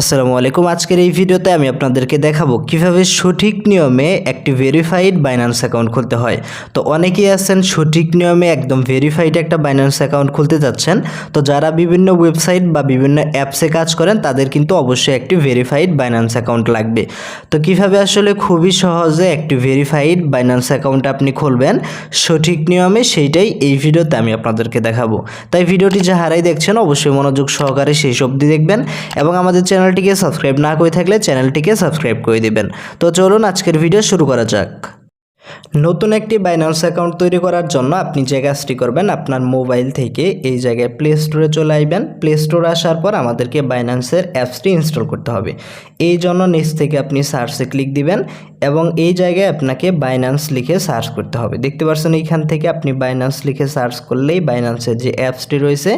আসসালামু আলাইকুম। আজকের এই ভিডিওতে আমি আপনাদেরকে দেখাবো কিভাবে সঠিক নিয়মে একটি ভেরিফাইড বাইন্যান্স অ্যাকাউন্ট খুলতে হয়। তো অনেকেই আছেন সঠিক নিয়মে একদম ভেরিফাইড একটা বাইন্যান্স অ্যাকাউন্ট খুলতে যাচ্ছেন। তো যারা বিভিন্ন ওয়েবসাইট বা বিভিন্ন অ্যাপসে কাজ করেন তাদের কিন্তু অবশ্যই একটি ভেরিফাইড বাইন্যান্স অ্যাকাউন্ট লাগবে। তো কিভাবে আসলে খুবই সহজে একটি ভেরিফাইড বাইন্যান্স অ্যাকাউন্ট আপনি খুলবেন সঠিক নিয়মে, সেইটাই এই ভিডিওতে আমি আপনাদেরকে দেখাবো। তাই ভিডিওটি যাহারাই দেখছেন অবশ্যই মনোযোগ সহকারে শেষ অবধি দেখবেন এবং আমাদের চ্যানেলটিকে সাবস্ক্রাইব না করে থাকলে চ্যানেলটিকে সাবস্ক্রাইব করে দিবেন। তো চলুন আজকের ভিডিও শুরু করা যাক। নতুন একটি বাইন্যান্স অ্যাকাউন্ট তৈরি করার জন্য আপনি যে কাজটি করবেন, আপনার মোবাইল থেকে এই জায়গায় প্লে স্টোরে চলে আসবেন। প্লে স্টোরে আসার পর আমাদেরকে বাইন্যান্সের অ্যাপসটি ইনস্টল করতে হবে। এই জন্য নিচ থেকে আপনি সার্চে ক্লিক দিবেন এবং এই জায়গায় আপনাকে বাইন্যান্স লিখে সার্চ করতে হবে। দেখতে পাচ্ছেন এইখান থেকে আপনি বাইন্যান্স লিখে সার্চ করলেই বাইন্যান্সের যে অ্যাপসটি রয়েছে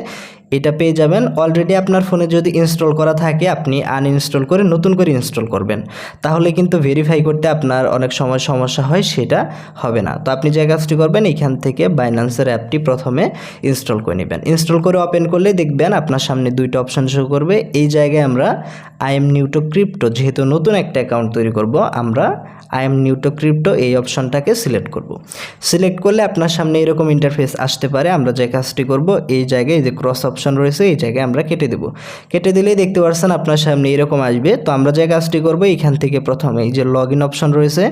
এটা পেয়ে যাবেন। অলরেডি আপনার ফোনে যদি ইনস্টল করা থাকে আপনি আনইনস্টল করে নতুন করে ইনস্টল করবেন, তাহলে কিন্তু ভেরিফাই করতে আপনার অনেক সময় সমস্যা হয়, সেটা হবে না। তো আপনি যে কাজটি করবেন, এইখান থেকে বাইন্যান্সের অ্যাপটি প্রথমে ইনস্টল করে নেবেন। ইনস্টল করে ওপেন করলে দেখবেন আপনার সামনে দুইটা অপশন শো করবে। এই জায়গায় আমরা I am new two crypto, যেহেতু নতুন একটা অ্যাকাউন্ট তৈরি করব, আমরা I am new two crypto এই অপশনটাকে সিলেক্ট করব। সিলেক্ট করলে আপনার সামনে এরকম ইন্টারফেস আসতে পারে। আমরা যে কাজটি করব, এই জায়গায় যে ক্রস অপশন রয়েছে এই জায়গায় আমরা কেটে দেব। কেটে দিলেই দেখতে পাচ্ছেন আপনার সামনে এরকম আসবে। তো আমরা যে কাজটি করব, এখান থেকে প্রথমে এই যে লগ ইন অপশন রয়েছে,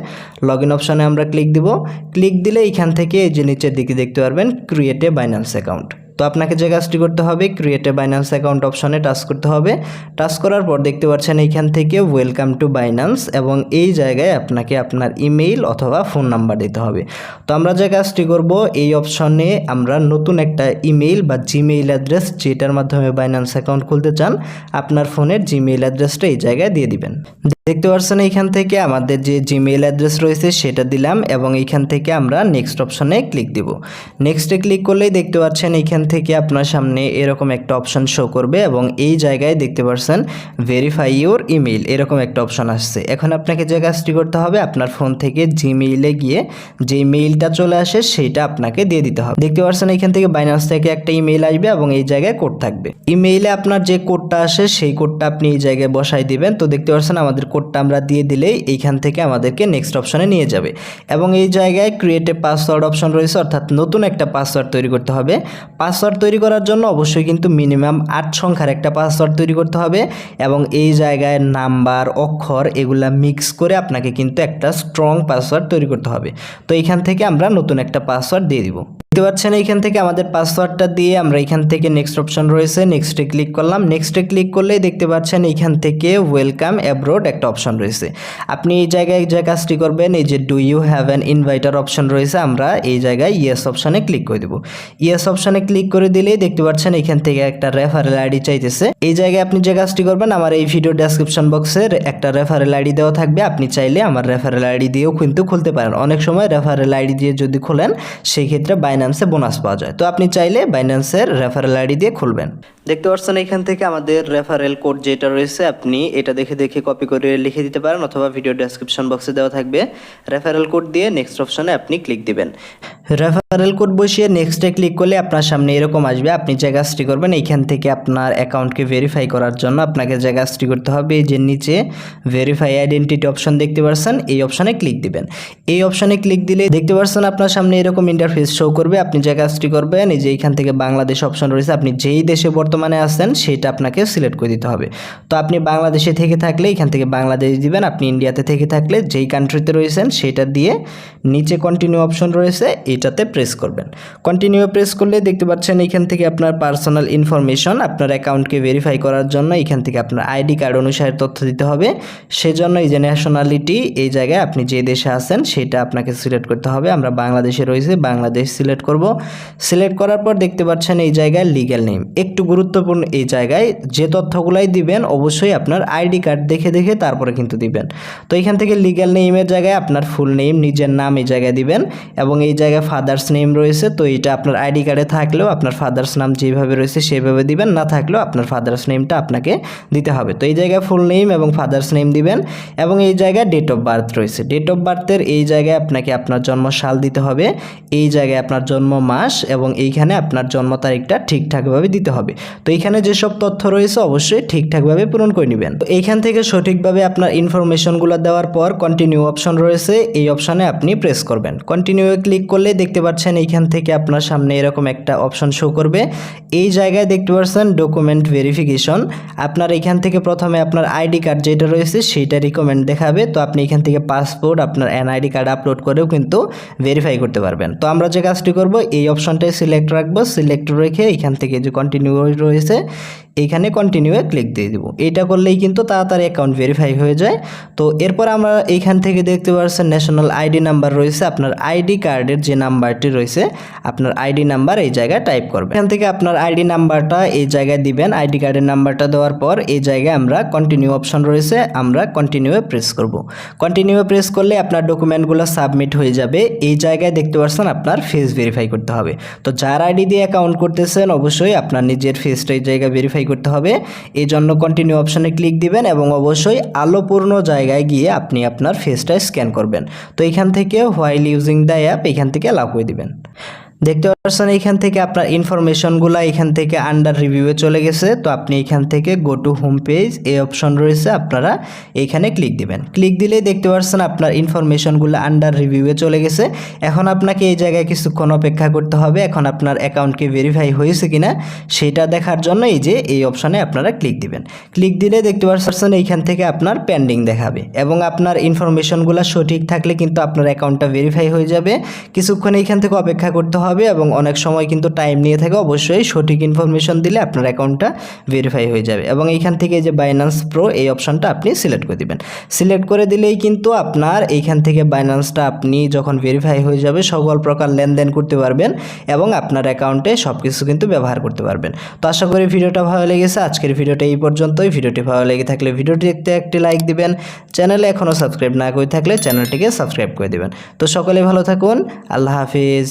লগ ইন অপশনে আমরা ক্লিক দিব। ক্লিক দিলে এখান থেকে এই যে নিচের দিকে দেখতে পারবেন ক্রিয়েট এ বাইন্যান্স অ্যাকাউন্ট। তো আপনাকে যে কাজটি করতে হবে, ক্রিয়েট এ বাইন্যান্স অ্যাকাউন্ট অপশনে টাচ করতে হবে। টাচ করার পর দেখতে পাচ্ছেন এইখান থেকে ওয়েলকাম টু বাইন্যান্স এবং এই জায়গায় আপনাকে আপনার ইমেইল অথবা ফোন নাম্বার দিতে হবে। তো আমরা যে কাজটি করব, এই অপশনে আমরা নতুন একটা ইমেইল বা জিমেইল অ্যাড্রেস, যেটার মাধ্যমে বাইন্যান্স অ্যাকাউন্ট খুলতে চান, আপনার ফোনের জিমেইল অ্যাড্রেসটা এই জায়গায় দিয়ে দিবেন। দেখতে পাচ্ছেন এইখান থেকে আমাদের যে জিমেইল অ্যাড্রেস রয়েছে সেটা দিলাম এবং এইখান থেকে আমরা নেক্সট অপশনে ক্লিক দিব। নেক্সটে ক্লিক করলেই দেখতে পাচ্ছেন এইখান থেকে আপনার সামনে এরকম একটা অপশন শো করবে এবং এই জায়গায় দেখতে পাচ্ছেন ভেরিফাই ইউর ইমেইল এরকম একটা অপশন আসছে। এখন আপনাকে যে কাজটি করতে হবে, আপনার ফোন থেকে জিমেইলে গিয়ে যে মেইলটা চলে আসে সেইটা আপনাকে দিয়ে দিতে হবে। দেখতে পাচ্ছেন এইখান থেকে বাইন্যান্স থেকে একটা ইমেইল আসবে এবং এই জায়গায় কোড থাকবে। ইমেইলে আপনার যে কোডটা আসে সেই কোডটা আপনি এই জায়গায় বসাই দিবেন। তো দেখতে পাচ্ছেন আমাদের কোডটা আমরা দিয়ে দিলেই এইখান থেকে আমাদেরকে নেক্সট অপশনে নিয়ে যাবে এবং এই জায়গায় ক্রিয়েট এ পাসওয়ার্ড অপশন রয়েছে, অর্থাৎ নতুন একটা পাসওয়ার্ড তৈরি করতে হবে। পাসওয়ার্ড তৈরি করার জন্য অবশ্যই কিন্তু মিনিমাম 8 সংখ্যার একটা পাসওয়ার্ড তৈরি করতে হবে এবং এই জায়গায় নাম্বার অক্ষর এগুলা মিক্স করে আপনাকে কিন্তু একটা স্ট্রং পাসওয়ার্ড তৈরি করতে হবে। তো এইখান থেকে আমরা নতুন একটা পাসওয়ার্ড দিয়ে দিব। দেখতে পাচ্ছেন এইখান থেকে আমাদের পাসওয়ার্ডটা দিয়ে আমরা এখান থেকে নেক্সট অপশন রয়েছে, নেক্সটে ক্লিক করলাম। নেক্সটে ক্লিক করলেই দেখতে পাচ্ছেন এইখান থেকে ওয়েলকাম অ্যাব্রোড একটা অপশন রয়েছে। আপনি এই জায়গায় যে কাজটি করবেন, এই যে do you have an inviter option রয়েছে, আমরা এই জায়গায় ইয়েস অপশনে ক্লিক করে দেব। ইয়েস অপশনে ক্লিক করে দিলেই দেখতে পাচ্ছেন এখান থেকে একটা রেফারেল আইডি চাইতেছে। এই জায়গায় আপনি যে কাজটি করবেন, আমার এই ভিডিও ডেসক্রিপশন বক্সের একটা রেফারেল আইডি দেওয়া থাকবে, আপনি চাইলে আমার রেফারেল আইডি দিয়েও কিন্তু খুলতে পারেন। অনেক সময় রেফারেল আইডি দিয়ে যদি খোলেন সেই ক্ষেত্রে বাইন্যান্সে বোনাস পাওয়া যায়। তো আপনি চাইলে বাইন্যান্সের রেফারেল আইডি দিয়ে খুলবেন। দেখতে পাচ্ছেন এখান থেকে আমাদের রেফারেল কোড যেটা রয়েছে, আপনি এটা দেখে দেখে কপি করে লিখে দিতে পারেন অথবা ভিডিও ডেসক্রিপশন বক্সে দেওয়া থাকবে। রেফারেল কোড দিয়ে নেক্সট অপশনে আপনি ক্লিক দিবেন। রেফারেল কোড বসিয়ে নেক্সটে ক্লিক করলে আপনার সামনে এরকম আসবে। আপনি যে কাজটি করবেন, এইখান থেকে আপনার অ্যাকাউন্টকে ভেরিফাই করার জন্য আপনাকে যে কাজটি করতে হবে, এই যে নিচে ভেরিফাই আইডেন্টিটি অপশন দেখতে পাচ্ছেন, এই অপশনে ক্লিক দিবেন। এই অপশনে ক্লিক দিলে দেখতে পাচ্ছেন আপনার সামনে এরকম ইন্টারফেস শো করবে। আপনি যে কাজটি করবেন, এই যে এইখান থেকে বাংলাদেশ অপশন রয়েছে, আপনি যেই দেশে বর্তমানে আছেন সেটা আপনাকে সিলেক্ট করে দিতে হবে। তো আপনি বাংলাদেশে থেকে থাকলে এখান থেকে বাংলাদেশ দিবেন, আপনি ইন্ডিয়াতে থেকে থাকলে যেই কান্ট্রিতে রয়েছেন সেটা দিয়ে নিচে কন্টিনিউ অপশন রয়েছে এটাতে প্রেস করবেন। কন্টিনিউ প্রেস করলে দেখতে পাচ্ছেন এখান থেকে আপনার পার্সোনাল ইনফরমেশন, আপনার অ্যাকাউন্টকে ভেরিফাই করার জন্য এখান থেকে আপনার আইডি কার্ড অনুসারে তথ্য দিতে হবে। সেজন্য এই যে ন্যাশনালিটি, এই জায়গায় আপনি যে দেশে আছেন সেটা আপনাকে সিলেক্ট করতে হবে। আমরা বাংলাদেশে রয়েছে, বাংলাদেশ সিলেক্ট করব। সিলেক্ট করার পর দেখতে পাচ্ছেন এই জায়গায় লিগ্যাল নেম একটু গুরুত্বপূর্ণ। এই জায়গায় যে তথ্যগুলাই দিবেন অবশ্যই আপনার আইডি কার্ড দেখে দেখে তারপরে কিন্তু দিবেন। তো এখান থেকে লিগ্যাল নেইমের জায়গায় আপনার ফুল নেম, নিজের নাম এই জায়গায় দিবেন এবং এই জায়গায় ফাদার্স নেম রয়েছে, তো এটা আপনার আইডি কার্ডে থাকলেও আপনার ফাদার্স নাম যেভাবে রয়েছে সেভাবে দিবেন, না থাকলেও আপনার ফাদার্স নেমটা আপনাকে দিতে হবে। তো এই জায়গায় ফুল নেম এবং ফাদার্স নেম দিবেন এবং এই জায়গায় ডেট অফ বার্থ রয়েছে, ডেট অফ বার্থের এই জায়গায় আপনাকে আপনার জন্ম সাল দিতে হবে, এই জায়গায় আপনার জন্ম মাস এবং এইখানে আপনার জন্ম তারিখটা ঠিকঠাকভাবে দিতে হবে। তো এইখানে যেসব তথ্য রয়েছে অবশ্যই ঠিকঠাকভাবে পূরণ করে নেবেন। তো এইখান থেকে সঠিকভাবে আপনার ইনফরমেশনগুলো দেওয়ার পর কন্টিনিউ অপশন রয়েছে, এই অপশানে আপনি প্রেস করবেন। কন্টিনিউ ক্লিক করলে দেখতে পাচ্ছেন এইখান থেকে আপনার সামনে এরকম একটা অপশন শো করবে। এই জায়গায় দেখতে পাচ্ছেন ডকুমেন্ট ভেরিফিকেশন, আপনার এখান থেকে প্রথমে আপনার আইডি কার্ড যেটা রয়েছে সেইটা রিকমেন্ড দেখাবে। তো আপনি এখান থেকে পাসপোর্ট, আপনার এনআইডি কার্ড আপলোড করেও কিন্তু ভেরিফাই করতে পারবেন। তো আমরা যে কাজটি করব, এই অপশনটাই সিলেক্ট রাখবো, সিলেক্ট রেখে এখান থেকে যে কন্টিনিউ রয়েছে এইখানে কন্টিনিউয়ে ক্লিক দিয়ে দিব। এটা করলেই কিন্তু তাড়াতাড়ি অ্যাকাউন্ট ভেরিফাই হয়ে যায়। তো এরপর আমরা এইখান থেকে দেখতে পাচ্ছেন ন্যাশনাল আইডি নাম্বার রয়েছে, আপনার আইডি কার্ডের যে নাম্বারটি রয়েছে আপনার আইডি নাম্বার এই জায়গায় টাইপ করবেন। এখান থেকে আপনার আইডি নাম্বারটা এই জায়গায় দিবেন, আইডি কার্ডের নাম্বারটা দেওয়ার পর এই জায়গায় আমরা কন্টিনিউ অপশন রয়েছে, আমরা কন্টিনিউয়ে প্রেস করব। কন্টিনিউয়ে প্রেস করলে আপনার ডকুমেন্টগুলো সাবমিট হয়ে যাবে। এই জায়গায় দেখতে পাচ্ছেন আপনার ফেস ভেরিফাই করতে হবে। তো যার আইডি দিয়ে অ্যাকাউন্ট করতেছেন অবশ্যই আপনার নিজের ফেসটা এই জায়গায় ভেরিফাই করতে হবে, এই জন্য কন্টিনিউ অপশনে ক্লিক দিবেন এবং অবশ্যই আলোপূর্ণ জায়গায় গিয়ে আপনি আপনার ফেসটা স্ক্যান করবেন। তো এখান থেকে হোয়াইল ইউজিং দ্য অ্যাপ এখান থেকে অ্যালাউ করে দিবেন। দেখতে পাচ্ছেন এইখান থেকে আপনার ইনফরমেশনগুলো এখান থেকে আন্ডার রিভিউয়ে চলে গেছে। তো আপনি এখান থেকে গো টু হোম পেজ এই অপশন রয়েছে, আপনারা এইখানে ক্লিক দিবেন। ক্লিক দিলেই দেখতে পাচ্ছেন আপনার ইনফরমেশনগুলো আন্ডার রিভিউয়ে চলে গেছে। এখন আপনাকে এই জায়গায় কিছুক্ষণ অপেক্ষা করতে হবে, এখন আপনার অ্যাকাউন্টকে ভেরিফাই হয়েছে কিনা সেটা দেখার জন্য এই যে এই অপশানে আপনারা ক্লিক দিবেন। ক্লিক দিলে দেখতে পাচ্ছেন এইখান থেকে আপনার পেন্ডিং দেখাবে এবং আপনার ইনফরমেশনগুলো সঠিক থাকলে কিন্তু আপনার অ্যাকাউন্টটা ভেরিফাই হয়ে যাবে। কিছুক্ষণ এইখান থেকে অপেক্ষা করতে হবে এবং অনেক সময় কিন্তু টাইম নিয়ে থাকে, অবশ্যই সঠিক ইনফরমেশন দিলে আপনার অ্যাকাউন্টটা ভেরিফাই হয়ে যাবে। এবং এইখান থেকে যে বাইন্যান্স প্রো এই অপশনটা আপনি সিলেক্ট করে দিবেন। সিলেক্ট করে দিলেই কিন্তু আপনার এইখান থেকে বাইন্যান্সটা আপনি যখন ভেরিফাই হয়ে যাবে সকল প্রকার লেনদেন করতে পারবেন এবং আপনার অ্যাকাউন্টে সব কিছু কিন্তু ব্যবহার করতে পারবেন। তো আশা করি ভিডিওটা ভালো লেগেছে। আজকের ভিডিওটা এই পর্যন্তই। ভিডিওটি ভালো লেগে থাকলে ভিডিওটি দেখতে একটি লাইক দিবেন, চ্যানেলে এখনও সাবস্ক্রাইব না করে থাকলে চ্যানেলটিকে সাবস্ক্রাইব করে দিবেন। তো সকলে ভালো থাকুন, আল্লাহ হাফিজ।